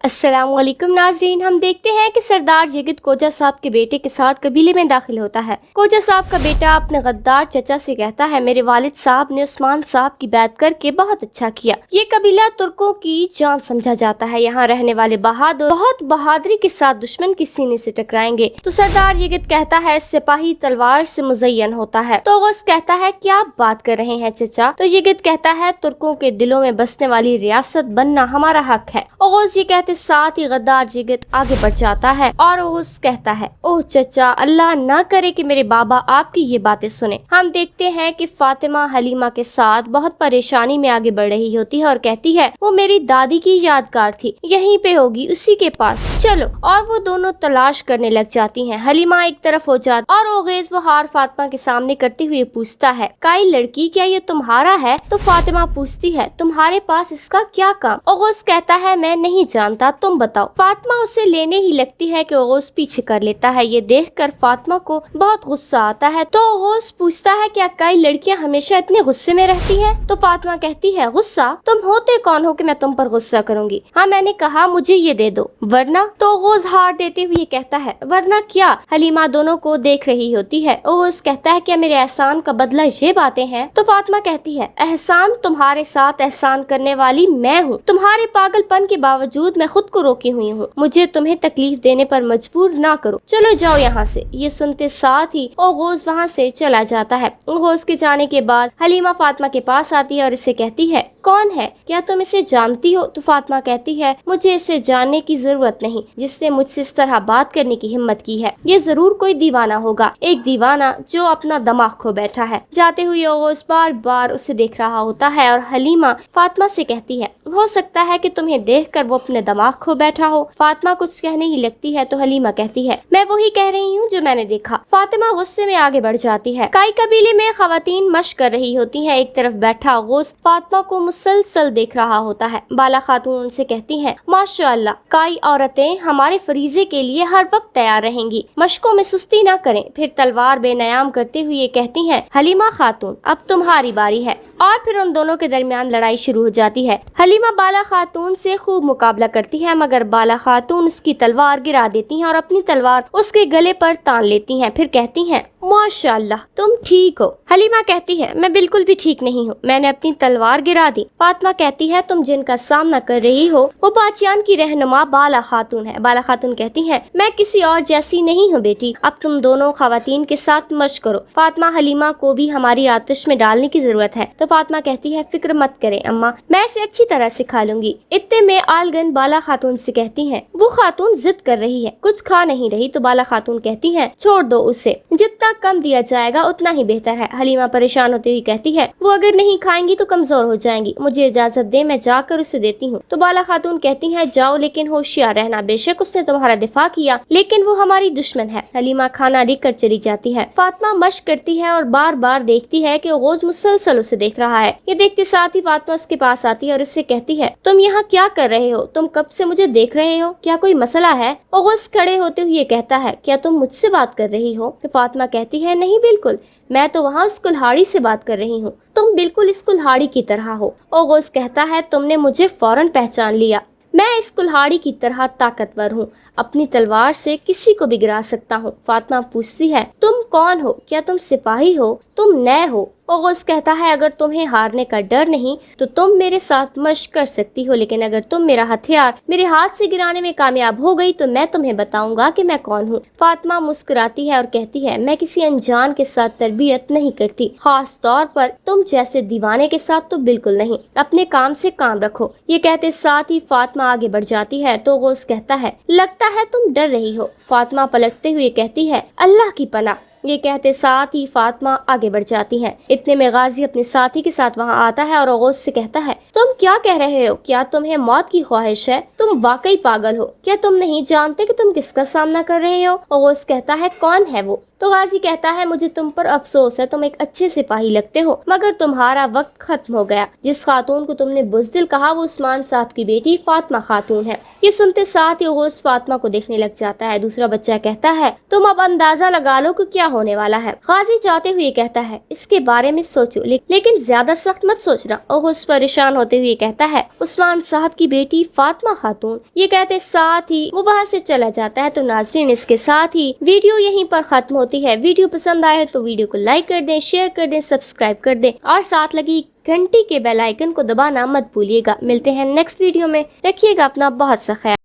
अस्सलाम वालेकुम नाजरीन, हम देखते हैं कि सरदार जगत कोजा साहब के बेटे के साथ कबीले में दाखिल होता है। कोजा साहब का बेटा अपने गद्दार चचा से कहता है, मेरे वालिद साहब ने उस्मान साहब की बैत करके बहुत अच्छा किया। ये कबीला तुर्कों की जान समझा जाता है। यहाँ रहने वाले बहादुर बहुत बहादुरी के साथ दुश्मन के सीने से टकराएंगे। तो सरदार जगत कहता है, सिपाही तलवार से मुज़य्यन होता है। तो वो कहता है, क्या बात कर रहे हैं चचा? तो जगत कहता है, तुर्कों के दिलों में बसने वाली रियासत बनना हमारा हक है। और ये कहते साथ ही गद्दार जगत आगे बढ़ जाता है और उस कहता है, ओह चचा, अल्लाह ना करे कि मेरे बाबा आपकी ये बातें सुने। हम देखते हैं कि फातिमा हलीमा के साथ बहुत परेशानी में आगे बढ़ रही होती है और कहती है, वो मेरी दादी की यादगार थी, यहीं पे होगी उसी के पास, चलो। और वो दोनों तलाश करने लग जाती हैं। हलीमा एक तरफ हो जाती और ओगेज वो हार फातिमा के सामने करते हुए पूछता है, काई लड़की, क्या ये तुम्हारा है? तो फातिमा पूछती है, तुम्हारे पास इसका क्या काम? ओगेज कहता है, मैं नहीं जानता, तुम बताओ। फातिमा उसे लेने ही लगती है कि ओगेज पीछे कर लेता है। ये देखकर फातिमा को बहुत गुस्सा आता है। तो ओगेज पूछता है, क्या कई लड़कियां हमेशा इतने गुस्से में रहती है? तो फातिमा कहती है, गुस्सा? तुम होते कौन हो कि मैं तुम पर गुस्सा करूंगी? हाँ, मैंने कहा मुझे ये दे दो, वरना। तो ओगेज हार देते हुए कहता है, वरना क्या? हलीमा दोनों को देख रही होती है। ओगेज कहता है, क्या मेरे एहसान का बदला ये बातें हैं? तो फातिमा कहती है, एहसान? तुम्हारे साथ एहसान करने वाली मैं हूँ। तुम्हारे पागलपन के बावजूद मैं खुद को रोकी हुई हूँ। मुझे तुम्हें तकलीफ देने पर मजबूर ना करो, चलो जाओ यहाँ से। ये सुनते साथ ही ओगेज वहाँ से चला जाता है। ओगेज के जाने के बाद हलीमा फातिमा के पास आती है और इसे कहती है, कौन है? क्या तुम इसे जानती हो? तो फातिमा कहती है, मुझे इसे जानने की जरूरत नहीं। जिसने मुझसे इस तरह बात करने की हिम्मत की है, ये जरूर कोई दीवाना होगा, एक दीवाना जो अपना दिमाग खो बैठा है। जाते हुए ओगेज बार बार उसे देख रहा होता है और हलीमा फातिमा से कहती है, हो सकता है कि तुम्हें देखकर वो अपने दिमाग खो बैठा हो। फातिमा कुछ कहने ही लगती है तो हलीमा कहती है, मैं वही कह रही हूँ जो मैंने देखा। फातिमा गुस्से में आगे बढ़ जाती है। कई कबीले में खवातीन मशक कर रही होती हैं। एक तरफ बैठा ओगेज फातिमा को मुसलसल देख रहा होता है। बाला खातून उनसे कहती हैं, माशाअल्लाह, कई औरतें हमारे फरीजे के लिए हर वक्त तैयार रहेंगी, मशकों में सुस्ती ना करें। फिर तलवार बेनयाम करते हुए कहती हैं, हलीमा खातून, अब तुम्हारी बारी है। और फिर उन दोनों के दरमियान लड़ाई शुरू हो जाती है। हलीमा बाला खातून से खूब मुकाबला करती है, मगर बाला खातून उसकी तलवार गिरा देती हैं और अपनी तलवार उसके गले पर तान लेती हैं। फिर कहती हैं, माशाअल्लाह, तुम ठीक हो। हलीमा कहती है, मैं बिल्कुल भी ठीक नहीं हूँ, मैंने अपनी तलवार गिरा दी। फातिमा कहती है, तुम जिनका सामना कर रही हो वो बादशाह की रहनुमा बाला खातून है। बाला खातून कहती है, मैं किसी और जैसी नहीं हूँ बेटी, अब तुम दोनों खवातीन के साथ मशक करो। फातिमा, हलीमा को भी हमारी आतिश में डालने की जरूरत है। तो फातिमा कहती है, फिक्र मत करें अम्मा, मैं इसे अच्छी तरह सिखा लूंगी। इतने में आलगन बाला खातून से कहती है, वो खातून जिद कर रही है, कुछ खा नहीं रही। तो बाला खातून कहती है, छोड़ दो उसे, जितना कम दिया जाएगा उतना ही बेहतर है। हलीमा परेशान होती हुई कहती है, वो अगर नहीं खाएंगी तो कमजोर हो जाएंगी, मुझे इजाजत दे, मैं जाकर उसे देती हूँ। तो बाला खातून कहती है, जाओ, लेकिन होशियार रहना, बेशक उसने तुम्हारा दिफा किया, लेकिन वो हमारी दुश्मन है। हलीमा खाना लेकर चली जाती है। फातिमा मशक करती है और बार बार देखती है कि ओगेज मुसलसल उसे देख रहा है। ये देखते साथ ही फातिमा उसके पास आती है और उससे कहती है, तुम यहाँ क्या कर रहे हो? तुम कब से मुझे देख रहे हो? क्या कोई मसला है? ओगेज खड़े होते हुए कहता है, क्या तुम मुझसे बात कर रही हो? तो फातिमा कहती है, नहीं बिल्कुल, मैं तो वहाँ उस कुल्हाड़ी से बात कर रही हूँ, तुम बिल्कुल इस कुल्हाड़ी की तरह हो। ओगेज कहता है, तुमने मुझे फौरन पहचान लिया, मैं इस कुल्हाड़ी की तरह ताकतवर हूँ, अपनी तलवार से किसी को भी गिरा सकता हूँ। फातिमा पूछती है, तुम कौन हो? क्या तुम सिपाही हो? तुम नए हो? ओगेज कहता है, अगर तुम्हें हारने का डर नहीं तो तुम मेरे साथ मशक कर सकती हो, लेकिन अगर तुम मेरा हथियार मेरे हाथ से गिराने में कामयाब हो गई तो मैं तुम्हें बताऊंगा कि मैं कौन हूँ। फातिमा मुस्कुराती है और कहती है, मैं किसी अनजान के साथ तरबियत नहीं करती, खास तौर पर तुम जैसे दीवाने के साथ तो बिल्कुल नहीं, अपने काम से काम रखो। ये कहते साथ ही फातिमा आगे बढ़ जाती है। तो ओगेज कहता है, लगता है तुम डर रही हो। फातिमा पलटते हुए कहती है, अल्लाह की पनाह। ये कहते साथ ही फातिमा आगे बढ़ जाती है। इतने में गाजी अपने साथी के साथ वहाँ आता है और ओगेज से कहता है, तुम क्या कह रहे हो? क्या तुम्हें मौत की ख्वाहिश है? तुम वाकई पागल हो। क्या तुम नहीं जानते कि तुम किसका सामना कर रहे हो? ओगेज कहता है, कौन है वो? تو غازی کہتا ہے مجھے تم پر افسوس ہے، تم ایک اچھے سپاہی لگتے ہو مگر تمہارا وقت ختم ہو گیا۔ جس خاتون کو تم نے بزدل کہا وہ عثمان صاحب کی بیٹی فاطمہ خاتون ہے۔ یہ سنتے ساتھ ہی غوث فاطمہ کو دیکھنے لگ جاتا ہے۔ دوسرا بچہ کہتا ہے تم اب اندازہ لگا لو کہ کیا ہونے والا ہے۔ غازی چاہتے ہوئے کہتا ہے اس کے بارے میں سوچو لیکن زیادہ سخت مت سوچنا۔ غوث پریشان ہوتے ہوئے کہتا ہے عثمان صاحب کی بیٹی فاطمہ خاتون۔ یہ کہتے ساتھ ہی وہ وہاں سے چلا جاتا ہے۔ تو ناظرین اس کے ساتھ ہی ویڈیو یہیں پر ختم ہوتی ہے۔ ویڈیو پسند آئے تو ویڈیو کو لائک کر دیں، شیئر کر دیں، سبسکرائب کر دیں اور ساتھ لگی گھنٹی کے بیل آئیکن کو دبانا مت بھولیے گا۔ ملتے ہیں نیکسٹ ویڈیو میں، رکھیے گا اپنا بہت سا خیال۔